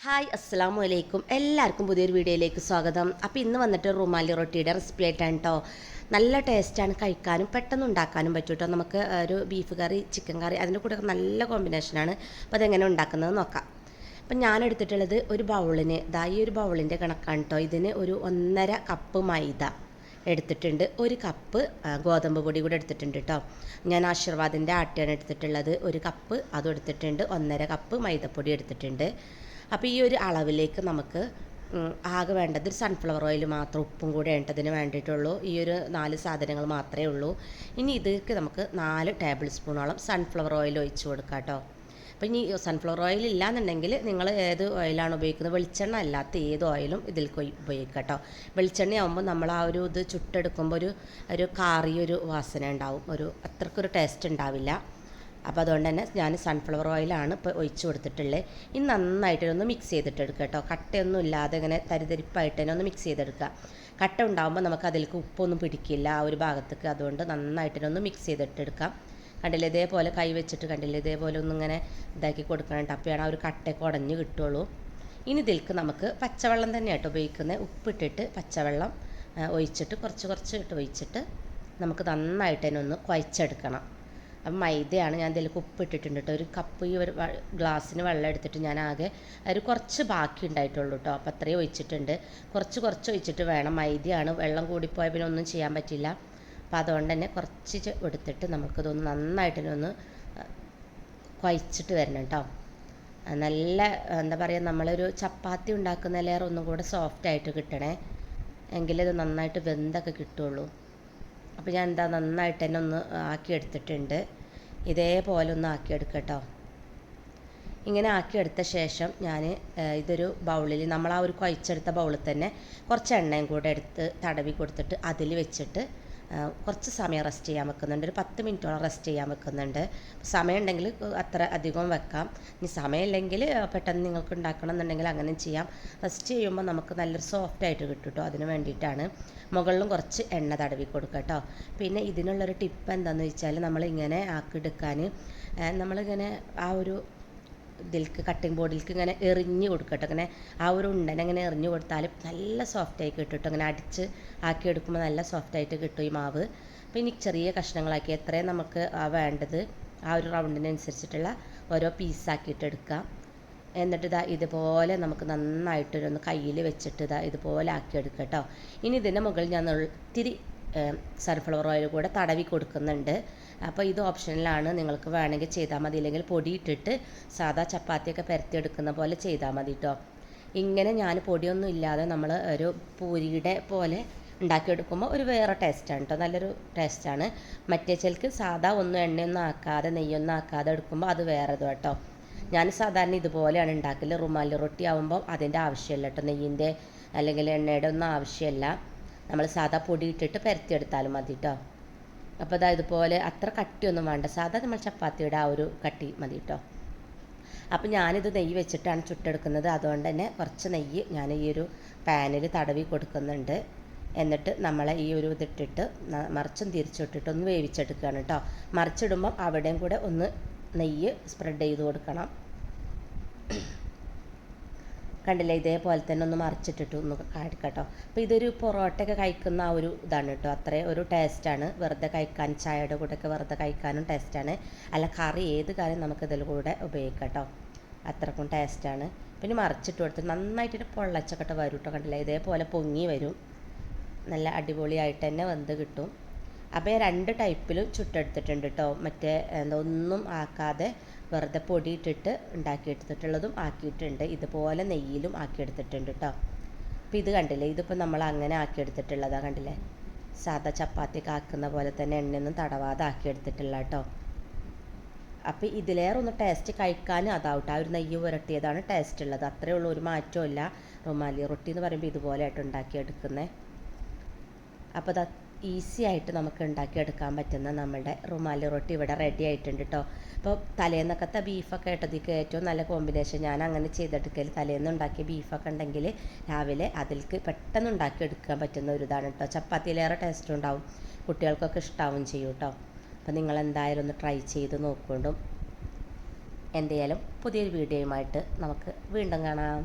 Hi അസ്സലാമു അലൈക്കും. എല്ലാവർക്കും പുതിയൊരു വീഡിയോയിലേക്ക് സ്വാഗതം. അപ്പോൾ ഇന്ന് വന്നിട്ട് റുമാലി റൊട്ടിയുടെ റെസിപ്പി ആയിട്ടാണ് കേട്ടോ. നല്ല ടേസ്റ്റാണ്, കഴിക്കാനും പെട്ടെന്ന് ഉണ്ടാക്കാനും പറ്റും കേട്ടോ. നമുക്ക് ഒരു ബീഫ് കറി, ചിക്കൻ കറി അതിൻ്റെ കൂടെ നല്ല കോമ്പിനേഷനാണ്. അപ്പോൾ അതെങ്ങനെ ഉണ്ടാക്കുന്നത് നോക്കാം. അപ്പം ഞാൻ എടുത്തിട്ടുള്ളത് ഒരു ബൗളിന് ഈ ഒരു ബൗളിൻ്റെ കണക്കാണ് കേട്ടോ. ഇതിന് ഒരു 1.5 കപ്പ് മൈദ എടുത്തിട്ടുണ്ട്, 1 കപ്പ് ഗോതമ്പ് പൊടി കൂടെ എടുത്തിട്ടുണ്ട് കേട്ടോ. ഞാൻ ആശീർവാദിൻ്റെ ആട്ടയാണ് എടുത്തിട്ടുള്ളത്, 1 കപ്പ് അതും എടുത്തിട്ടുണ്ട്. 1.5 കപ്പ് മൈദപ്പൊടി എടുത്തിട്ടുണ്ട്. അപ്പോൾ ഈ ഒരു അളവിലേക്ക് നമുക്ക് ആകെ വേണ്ടത് ഒരു സൺഫ്ലവർ ഓയിൽ മാത്രം, ഉപ്പും കൂടെ വേണ്ടതിന് വേണ്ടിയിട്ടുള്ളൂ. ഈ ഒരു 4 സാധനങ്ങൾ മാത്രമേ ഉള്ളൂ. ഇനി ഇതിലേക്ക് നമുക്ക് 4 ടേബിൾ സ്പൂണോളം സൺഫ്ലവർ ഓയിൽ ഒഴിച്ച് കൊടുക്കാം കേട്ടോ. അപ്പോൾ ഇനി സൺഫ്ലവർ ഓയിൽ ഇല്ലാന്നുണ്ടെങ്കിൽ നിങ്ങൾ ഏത് ഓയിലാണ് ഉപയോഗിക്കുന്നത്, വെളിച്ചെണ്ണ അല്ലാത്ത ഏത് ഓയിലും ഇതിലേക്ക് ഉപയോഗിക്കാം കേട്ടോ. വെളിച്ചെണ്ണയാകുമ്പോൾ നമ്മൾ ആ ഒരു ഇത് ചുട്ടെടുക്കുമ്പോൾ ഒരു കാറിയൊരു വാസന ഉണ്ടാവും, അത്രക്കൊരു ടേസ്റ്റ് ഉണ്ടാവില്ല. അപ്പോൾ അതുകൊണ്ട് തന്നെ ഞാൻ സൺഫ്ലവർ ഓയിലാണ് ഇപ്പോൾ ഒഴിച്ച് കൊടുത്തിട്ടുള്ളത്. ഇനി നന്നായിട്ടൊന്ന് മിക്സ് ചെയ്തിട്ടെടുക്കുക കേട്ടോ. കട്ടയൊന്നും ഇല്ലാതെ ഇങ്ങനെ തരിതരിപ്പായിട്ട് തന്നെ ഒന്ന് മിക്സ് ചെയ്തെടുക്കുക. കട്ട ഉണ്ടാകുമ്പോൾ നമുക്ക് അതിലേക്ക് ഉപ്പൊന്നും പിടിക്കില്ല ആ ഒരു ഭാഗത്തേക്ക്, അതുകൊണ്ട് നന്നായിട്ടൊന്ന് മിക്സ് ചെയ്തിട്ടെടുക്കാം. കണ്ടില്ലേ, ഇതേപോലെ കൈ വെച്ചിട്ട് കണ്ടില്ലേ, ഇതേപോലെ ഒന്നിങ്ങനെ ഇതാക്കി കൊടുക്കണം കേട്ടോ. അപ്പോഴാണ് ആ ഒരു കട്ടയൊക്കെ ഉടഞ്ഞ് കിട്ടുള്ളൂ. ഇനി ഇതിലേക്ക് നമുക്ക് പച്ചവെള്ളം തന്നെയാട്ടോ ഉപയോഗിക്കുന്നത്. ഉപ്പിട്ടിട്ട് പച്ചവെള്ളം ഒഴിച്ചിട്ട് കുറച്ച് ഇട്ട് ഒഴിച്ചിട്ട് നമുക്ക് നന്നായിട്ട് തന്നെ ഒന്ന് കുഴച്ചെടുക്കണം. അപ്പം മൈദയാണ്, ഞാൻ ഇതിലേക്ക് ഉപ്പിട്ടിട്ടുണ്ട് കേട്ടോ. ഒരു കപ്പ് ഈ ഒരു ഗ്ലാസ്സിന് വെള്ളം എടുത്തിട്ട് ഞാൻ ആകെ കുറച്ച് ബാക്കി ഉണ്ടായിട്ടുള്ളൂ കേട്ടോ. അപ്പോൾ അത്രയും ഒഴിച്ചിട്ടുണ്ട്. കുറച്ച് ഒഴിച്ചിട്ട് വേണം, മൈദയാണ്, വെള്ളം കൂടിപ്പോയാൽ പിന്നെ ഒന്നും ചെയ്യാൻ പറ്റില്ല. അപ്പോൾ അതുകൊണ്ട് തന്നെ കുറച്ച് എടുത്തിട്ട് നമുക്കിതൊന്ന് നന്നായിട്ട് ഒന്ന് കുഴച്ചിട്ട് വരണം കേട്ടോ. നല്ല എന്താ പറയുക, നമ്മളൊരു ചപ്പാത്തി ഉണ്ടാക്കുന്ന ലെയർ ഒന്നും കൂടെ സോഫ്റ്റായിട്ട് കിട്ടണേ, എങ്കിലത് നന്നായിട്ട് വെന്തൊക്കെ കിട്ടുള്ളൂ. അപ്പോൾ ഞാൻ നന്നായിട്ട് തന്നെ ഒന്ന് ആക്കിയെടുത്തിട്ടുണ്ട്. ഇതേപോലെ ഒന്ന് ആക്കിയെടുക്കുക കേട്ടോ. ഇങ്ങനെ ആക്കിയെടുത്ത ശേഷം ഞാൻ ഇതൊരു ബൗളിൽ, നമ്മൾ ആ ഒരു കുഴച്ചെടുത്ത ബൗളിൽ തന്നെ കുറച്ച് എണ്ണയും കൂടെ എടുത്ത് തടവി കൊടുത്തിട്ട് അതിൽ വെച്ചിട്ട് കുറച്ച് സമയം റെസ്റ്റ് ചെയ്യാൻ വെക്കുന്നുണ്ട്. ഒരു 10 മിനിറ്റോളം റെസ്റ്റ് ചെയ്യാൻ വെക്കുന്നുണ്ട്. സമയം ഉണ്ടെങ്കിൽ അത്ര അധികം വെക്കാം. ഇനി സമയമില്ലെങ്കിൽ പെട്ടെന്ന് നിങ്ങൾക്ക് ഉണ്ടാക്കണം എന്നുണ്ടെങ്കിൽ അങ്ങനെ ചെയ്യാം. റെസ്റ്റ് ചെയ്യുമ്പോൾ നമുക്ക് നല്ലൊരു സോഫ്റ്റായിട്ട് കിട്ടും കേട്ടോ. അതിന് വേണ്ടിയിട്ടാണ്. മുകളിലും കുറച്ച് എണ്ണ തടവി കൊടുക്കുക കേട്ടോ. പിന്നെ ഇതിനുള്ളൊരു ടിപ്പ് എന്താണെന്ന് വെച്ചാൽ, നമ്മളിങ്ങനെ ആക്കിയെടുക്കാൻ നമ്മളിങ്ങനെ ആ ഒരു ഇതിലേക്ക് കട്ടിങ് ബോർഡിലേക്ക് ഇങ്ങനെ എറിഞ്ഞ് കൊടുക്കട്ടോ. അങ്ങനെ ആ ഒരു ഉണ്ടനെ അങ്ങനെ എറിഞ്ഞ് കൊടുത്താൽ നല്ല സോഫ്റ്റായി കിട്ടും കേട്ടോ. അങ്ങനെ അടിച്ച് ആക്കിയെടുക്കുമ്പോൾ നല്ല സോഫ്റ്റായിട്ട് കിട്ടും ഈ മാവ്. അപ്പോൾ ഇനി ചെറിയ കഷ്ണങ്ങളാക്കി എത്രയും നമുക്ക് വേണ്ടത് ആ ഒരു റൗണ്ടിനനുസരിച്ചിട്ടുള്ള ഓരോ പീസാക്കിയിട്ട് എടുക്കാം. എന്നിട്ട് ഇതുപോലെ നമുക്ക് നന്നായിട്ടൊന്ന് കയ്യിൽ വെച്ചിട്ട് ഇതുപോലെ ആക്കിയെടുക്കുക കേട്ടോ. ഇനി ഇതിൻ്റെ മുകളിൽ ഞാൻ ഇത്തിരി സൺഫ്ലവർ ഓയിൽ കൂടെ തടവി കൊടുക്കുന്നുണ്ട്. അപ്പോൾ ഇത് ഓപ്ഷനിലാണ്, നിങ്ങൾക്ക് വേണമെങ്കിൽ ചെയ്താൽ മതി, ഇല്ലെങ്കിൽ പൊടിയിട്ടിട്ട് സാധാ ചപ്പാത്തിയൊക്കെ പരത്തിയെടുക്കുന്ന പോലെ ചെയ്താൽ മതി കേട്ടോ. ഇങ്ങനെ ഞാൻ പൊടിയൊന്നും ഇല്ലാതെ നമ്മൾ ഒരു പൂരിയുടെ പോലെ ഉണ്ടാക്കിയെടുക്കുമ്പോൾ ഒരു വേറെ ടേസ്റ്റാണ് കേട്ടോ, നല്ലൊരു ടേസ്റ്റാണ്. മറ്റേ ചിലക്ക് സാധാ ഒന്നും എണ്ണയൊന്നും ആക്കാതെ നെയ്യൊന്നും ആക്കാതെ എടുക്കുമ്പോൾ അത് വേറെ കേട്ടോ. ഞാൻ സാധാരണ ഇതുപോലെയാണ് ഉണ്ടാക്കല്. റുമാലി റൊട്ടി ആകുമ്പോൾ അതിൻ്റെ ആവശ്യമില്ല കേട്ടോ, നെയ്യിൻ്റെ അല്ലെങ്കിൽ എണ്ണയുടെ ഒന്നും ആവശ്യമില്ല. നമ്മൾ സാധാ പൊടി ഇട്ടിട്ട് പരത്തിയെടുത്താലും മതി കേട്ടോ. അപ്പോൾ ഇതുപോലെ അത്ര കട്ടിയൊന്നും വേണ്ട, സാധാ നമ്മൾ ചപ്പാത്തിയുടെ ആ ഒരു കട്ടി മതി കേട്ടോ. അപ്പോൾ ഞാനിത് നെയ്യ് വെച്ചിട്ടാണ് ചുട്ടെടുക്കുന്നത്, അതുകൊണ്ട് തന്നെ കുറച്ച് നെയ്യ് ഞാൻ ഈ ഒരു പാനിൽ തടവി കൊടുക്കുന്നുണ്ട്. എന്നിട്ട് നമ്മളെ ഈ ഒരു ഇതിട്ടിട്ട് മറിച്ചും തിരിച്ചിട്ടിട്ട് ഒന്ന് വേവിച്ചെടുക്കുകയാണ് കേട്ടോ. മറിച്ചിടുമ്പം അവിടെയും കൂടെ ഒന്ന് നെയ്യ് സ്പ്രെഡ് ചെയ്ത് കൊടുക്കണം. കണ്ടില്ലേ, ഇതേപോലെ തന്നെ ഒന്ന് മറിച്ചിട്ടിട്ട് ഒന്ന് കഴിക്കട്ടോ. അപ്പോൾ ഇതൊരു പൊറോട്ടയൊക്കെ കഴിക്കുന്ന ആ ഒരു ഇതാണ് കേട്ടോ. അത്രയും ഒരു ടേസ്റ്റാണ്. വെറുതെ കഴിക്കാൻ, ചായയുടെ കൂടെയൊക്കെ വെറുതെ കഴിക്കാനും ടേസ്റ്റാണ്. അല്ല കറി, ഏത് കറി നമുക്ക് ഇതിൽ കൂടെ ഉപയോഗിക്കാം കേട്ടോ. അത്രക്കും ടേസ്റ്റാണ്. പിന്നെ മറിച്ചിട്ട് കൊടുത്ത് നന്നായിട്ട് പൊള്ളച്ചക്കട്ട വരും കേട്ടോ. കണ്ടില്ലേ, ഇതേപോലെ പൊങ്ങി വരും, നല്ല അടിപൊളിയായിട്ട് തന്നെ വെന്ത് കിട്ടും. അപ്പോൾ 2 ടൈപ്പിലും ചുട്ടെടുത്തിട്ടുണ്ട് കേട്ടോ. മറ്റേ ഒന്നും ആക്കാതെ വെറുതെ പൊടിയിട്ടിട്ട് ഉണ്ടാക്കിയെടുത്തിട്ടുള്ളതും ആക്കിയിട്ടുണ്ട്, ഇതുപോലെ നെയ്യിലും ആക്കിയെടുത്തിട്ടുണ്ട് കേട്ടോ. അപ്പോൾ ഇത് കണ്ടില്ലേ, ഇതിപ്പോൾ നമ്മൾ അങ്ങനെ ആക്കിയെടുത്തിട്ടുള്ളതാണ്. കണ്ടില്ലേ, സാധാ ചപ്പാത്തിയൊക്കെ ആക്കുന്ന പോലെ തന്നെ എണ്ണയൊന്നും തടവാതെ ആക്കിയെടുത്തിട്ടുള്ള കേട്ടോ. അപ്പോൾ ഇതിലേറെ ഒന്ന് ടേസ്റ്റ് കഴിക്കാനും അതാവട്ടെ, ആ ഒരു നെയ്യ് പുരട്ടിയതാണ് ടേസ്റ്റ് ഉള്ളത്. അത്രയേ ഉള്ളൂ, ഒരു മാറ്റവും ഇല്ല. റുമാലി റൊട്ടി എന്ന് പറയുമ്പോൾ ഇതുപോലെയായിട്ട് ഉണ്ടാക്കിയെടുക്കുന്നത്. അപ്പോൾ ഈസി ആയിട്ട് നമുക്ക് ഉണ്ടാക്കിയെടുക്കാൻ പറ്റുന്ന നമ്മുടെ റുമാലി റൊട്ടി ഇവിടെ റെഡി ആയിട്ടുണ്ട് കേട്ടോ. അപ്പോൾ തലേന്നൊക്കത്തെ ബീഫൊക്കെ ഇട്ടതിക്ക് ഏറ്റവും നല്ല കോമ്പിനേഷൻ ഞാൻ അങ്ങനെ ചെയ്തെടുക്കൽ. തലേന്ന് ഉണ്ടാക്കിയ ബീഫൊക്കെ ഉണ്ടെങ്കിൽ രാവിലെ അതിലേക്ക് പെട്ടെന്ന് ഉണ്ടാക്കിയെടുക്കാൻ പറ്റുന്ന ഒരു ഇതാണ് കേട്ടോ. ചപ്പാത്തിയിലേറെ ടേസ്റ്റ് ഉണ്ടാവും, കുട്ടികൾക്കൊക്കെ ഇഷ്ടാവും ചെയ്യും കേട്ടോ. അപ്പോൾ നിങ്ങൾ എന്തായാലും ഒന്ന് ട്രൈ ചെയ്ത് നോക്കൊണ്ടും. എന്തായാലും പുതിയൊരു വീഡിയോയുമായിട്ട് നമുക്ക് വീണ്ടും കാണാം.